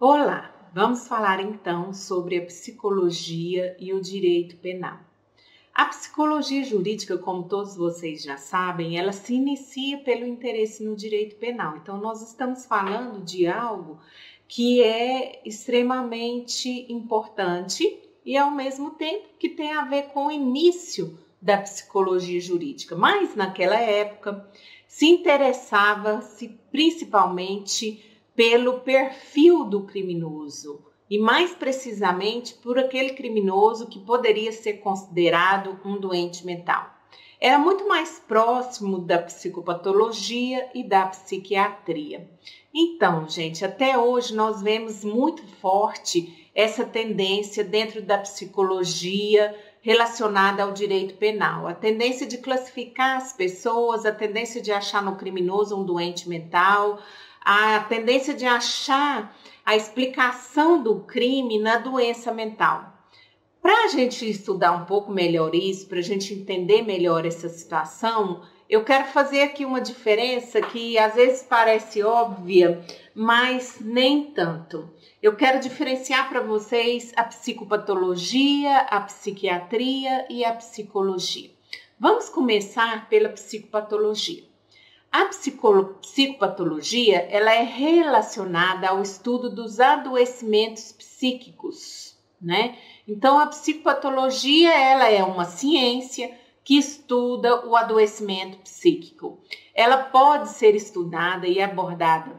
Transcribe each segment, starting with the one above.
Olá, vamos falar então sobre a psicologia e o direito penal. A psicologia jurídica, como todos vocês já sabem, ela se inicia pelo interesse no direito penal. Então, nós estamos falando de algo que é extremamente importante e, ao mesmo tempo, que tem a ver com o início da psicologia jurídica. Mas, naquela época, se interessava-se principalmente pelo perfil do criminoso e, mais precisamente, por aquele criminoso que poderia ser considerado um doente mental. Era muito mais próximo da psicopatologia e da psiquiatria. Então, gente, até hoje nós vemos muito forte essa tendência dentro da psicologia relacionada ao direito penal. A tendência de classificar as pessoas, a tendência de achar no criminoso um doente mental, a tendência de achar a explicação do crime na doença mental. Para a gente estudar um pouco melhor isso, para a gente entender melhor essa situação, eu quero fazer aqui uma diferença que às vezes parece óbvia, mas nem tanto. Eu quero diferenciar para vocês a psicopatologia, a psiquiatria e a psicologia. Vamos começar pela psicopatologia. A psicopatologia ela é relacionada ao estudo dos adoecimentos psíquicos, né? Então, a psicopatologia ela é uma ciência que estuda o adoecimento psíquico. Ela pode ser estudada e abordada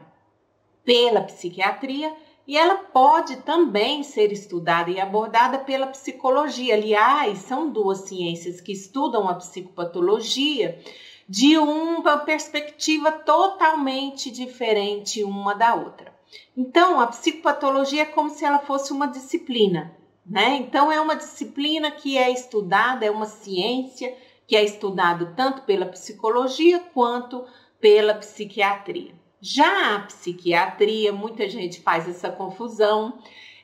pela psiquiatria e ela pode também ser estudada e abordada pela psicologia. Aliás, são duas ciências que estudam a psicopatologia de uma perspectiva totalmente diferente uma da outra. Então, a psicopatologia é como se ela fosse uma disciplina, né? Então, é uma disciplina que é estudada, é uma ciência que é estudada tanto pela psicologia quanto pela psiquiatria. Já a psiquiatria, muita gente faz essa confusão,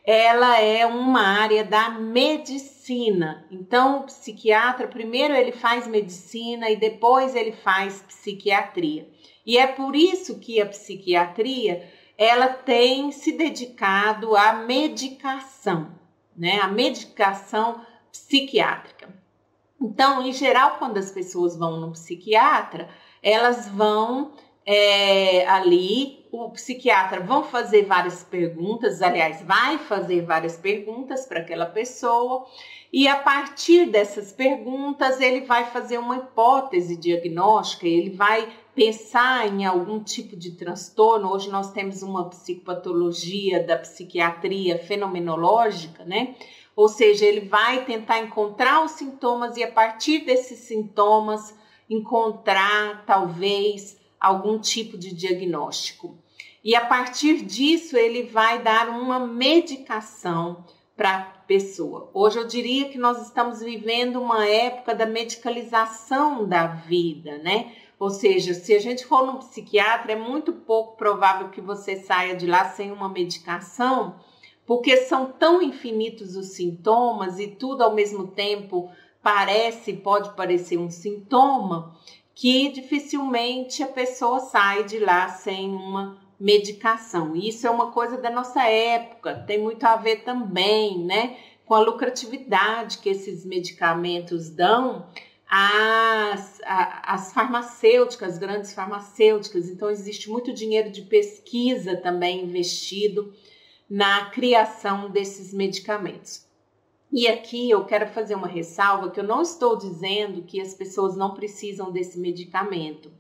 ela é uma área da medicina. Então, o psiquiatra, primeiro ele faz medicina e depois ele faz psiquiatria. E é por isso que a psiquiatria, ela tem se dedicado à medicação, né? A medicação psiquiátrica. Então, em geral, quando as pessoas vão no psiquiatra, elas vão ali, o psiquiatra vai fazer várias perguntas para aquela pessoa e a partir dessas perguntas ele vai fazer uma hipótese diagnóstica, ele vai pensar em algum tipo de transtorno. Hoje nós temos uma psicopatologia da psiquiatria fenomenológica, né? Ou seja, ele vai tentar encontrar os sintomas e a partir desses sintomas encontrar talvez algum tipo de diagnóstico. E a partir disso ele vai dar uma medicação para a pessoa. Hoje eu diria que nós estamos vivendo uma época da medicalização da vida, né? Ou seja, se a gente for no psiquiatra, é muito pouco provável que você saia de lá sem uma medicação, porque são tão infinitos os sintomas e tudo ao mesmo tempo pode parecer um sintoma, que dificilmente a pessoa sai de lá sem uma medicação. Isso é uma coisa da nossa época, tem muito a ver também, né, com a lucratividade que esses medicamentos dão às farmacêuticas, grandes farmacêuticas. Então, existe muito dinheiro de pesquisa também investido na criação desses medicamentos. E aqui eu quero fazer uma ressalva que eu não estou dizendo que as pessoas não precisam desse medicamento,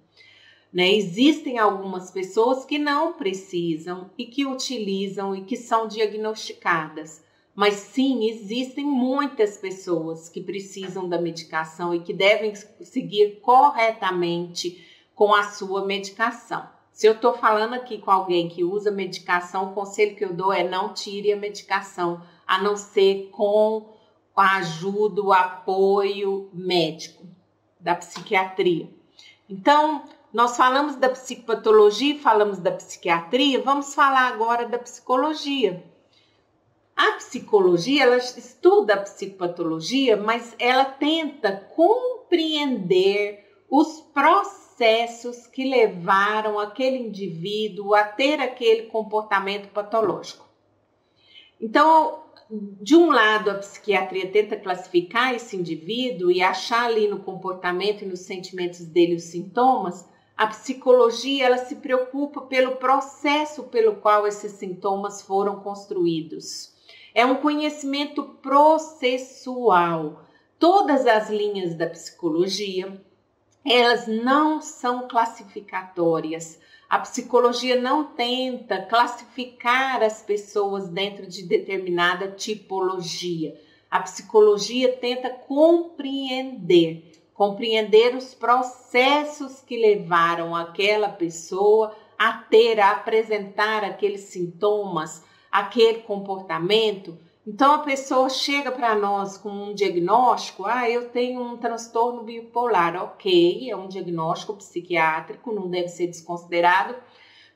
né? Existem algumas pessoas que não precisam e que utilizam e que são diagnosticadas, mas sim, existem muitas pessoas que precisam da medicação e que devem seguir corretamente com a sua medicação. Se eu estou falando aqui com alguém que usa medicação, o conselho que eu dou é não tire a medicação, a não ser com a ajuda, o apoio médico da psiquiatria. Então, nós falamos da psicopatologia, falamos da psiquiatria, vamos falar agora da psicologia. A psicologia, ela estuda a psicopatologia, mas ela tenta compreender os processos que levaram aquele indivíduo a ter aquele comportamento patológico. Então, de um lado, a psiquiatria tenta classificar esse indivíduo e achar ali no comportamento e nos sentimentos dele os sintomas. A psicologia, ela se preocupa pelo processo pelo qual esses sintomas foram construídos. É um conhecimento processual. Todas as linhas da psicologia, elas não são classificatórias. A psicologia não tenta classificar as pessoas dentro de determinada tipologia. A psicologia tenta compreender os processos que levaram aquela pessoa a apresentar aqueles sintomas, aquele comportamento. Então, a pessoa chega para nós com um diagnóstico, eu tenho um transtorno bipolar, ok, é um diagnóstico psiquiátrico, não deve ser desconsiderado,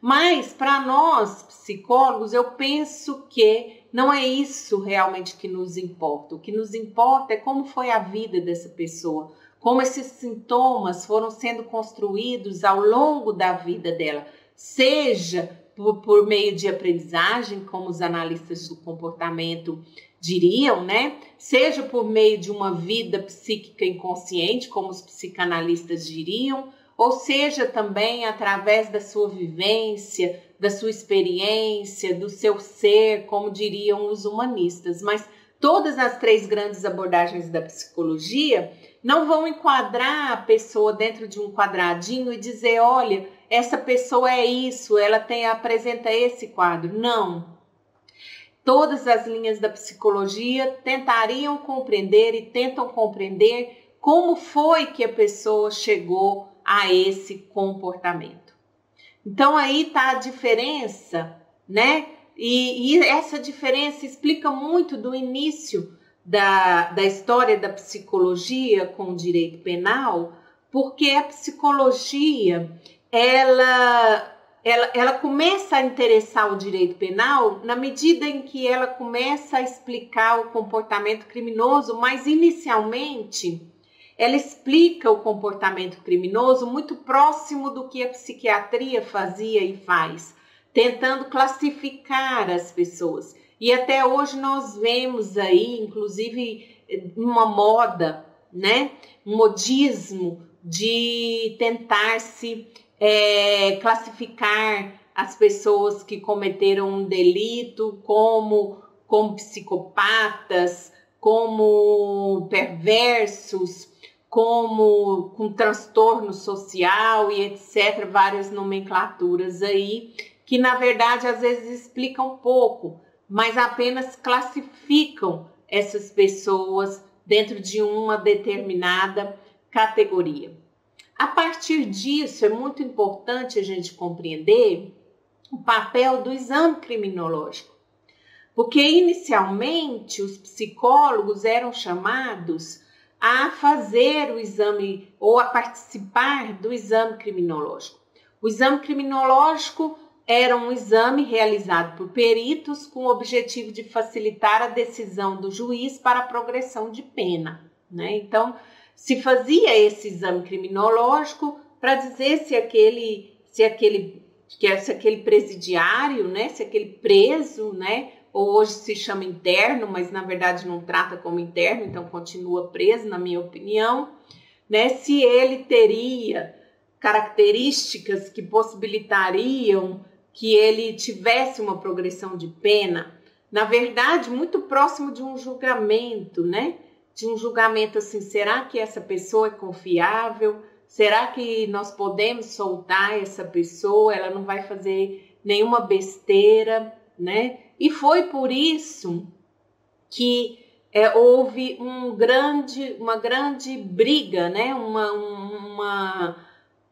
mas para nós, psicólogos, eu penso que não é isso realmente que nos importa. O que nos importa é como foi a vida dessa pessoa, como esses sintomas foram sendo construídos ao longo da vida dela, seja por meio de aprendizagem, como os analistas do comportamento diriam, né? Seja por meio de uma vida psíquica inconsciente, como os psicanalistas diriam, ou seja também através da sua vivência, da sua experiência, do seu ser, como diriam os humanistas. Mas todas as três grandes abordagens da psicologia não vão enquadrar a pessoa dentro de um quadradinho e dizer, olha, essa pessoa é isso, ela apresenta esse quadro. Não. Todas as linhas da psicologia tentariam compreender e tentam compreender como foi que a pessoa chegou a esse comportamento. Então aí está a diferença, né? E essa diferença explica muito do início da história da psicologia com o direito penal, porque a psicologia ela começa a interessar o direito penal na medida em que ela começa a explicar o comportamento criminoso, mas inicialmente ela explica o comportamento criminoso muito próximo do que a psiquiatria fazia e faz, tentando classificar as pessoas. E até hoje nós vemos aí, inclusive, uma moda, né? Um modismo de tentar se classificar as pessoas que cometeram um delito como psicopatas, como perversos, como com transtorno social e etc. Várias nomenclaturas aí, que na verdade às vezes explicam pouco, mas apenas classificam essas pessoas dentro de uma determinada categoria. A partir disso, é muito importante a gente compreender o papel do exame criminológico, porque inicialmente os psicólogos eram chamados a fazer o exame ou a participar do exame criminológico. O exame criminológico era um exame realizado por peritos com o objetivo de facilitar a decisão do juiz para a progressão de pena, né? Então, se fazia esse exame criminológico para dizer se aquele presidiário, né, se aquele preso, né, ou hoje se chama interno, mas na verdade não trata como interno, então continua preso, na minha opinião, né, se ele teria características que possibilitariam que ele tivesse uma progressão de pena, na verdade, muito próximo de um julgamento, né? De um julgamento assim, será que essa pessoa é confiável? Será que nós podemos soltar essa pessoa? Ela não vai fazer nenhuma besteira, né? E foi por isso que houve uma grande briga, né?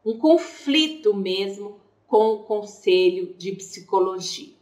Um conflito mesmo com o Conselho de Psicologia.